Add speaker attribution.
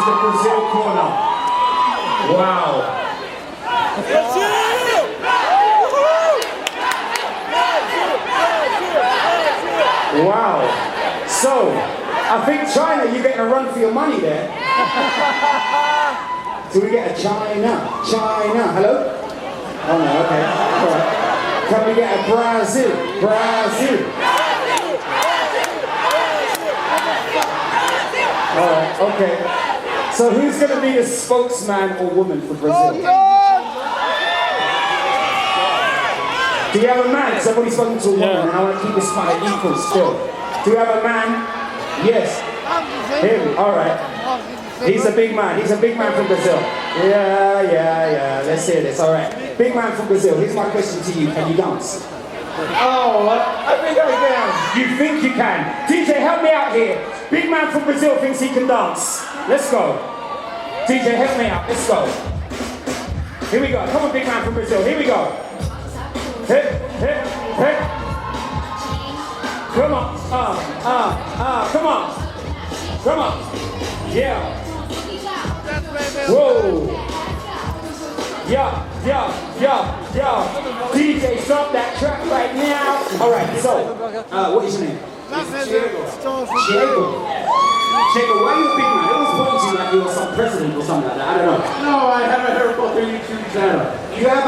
Speaker 1: the Brazil corner. Wow. Wow. So, I think China, you're getting a run for your money there. Do we get a China? China. Hello? Oh no, okay. All right. Can we get a Brazil? Brazil. All right, okay. So who's going to be the spokesman or woman for Brazil? Do you have a man? Because I've already spoken to a woman and I want to keep this kind of equal still. Do you have a man? Yes. Him, all right. He's a big man. He's a big man from Brazil. Yeah. Let's hear this. All right. Big man from Brazil. Here's my question to you. Can you dance? Oh, I think I can. You think you can? DJ, help me out here. Big man from Brazil thinks he can dance. Let's go. DJ, help me out. Let's go. Here we go. Come on, big man from Brazil. Here we go. Hip. Come on. Come on. Come on. Yeah. Whoa. Yeah. DJ, stop that track right now. All right, so, what is your name? Diego, why are you a big man? It was supposed to like you were some president or something like that. I don't know. No, I haven't heard about your YouTube channel. You have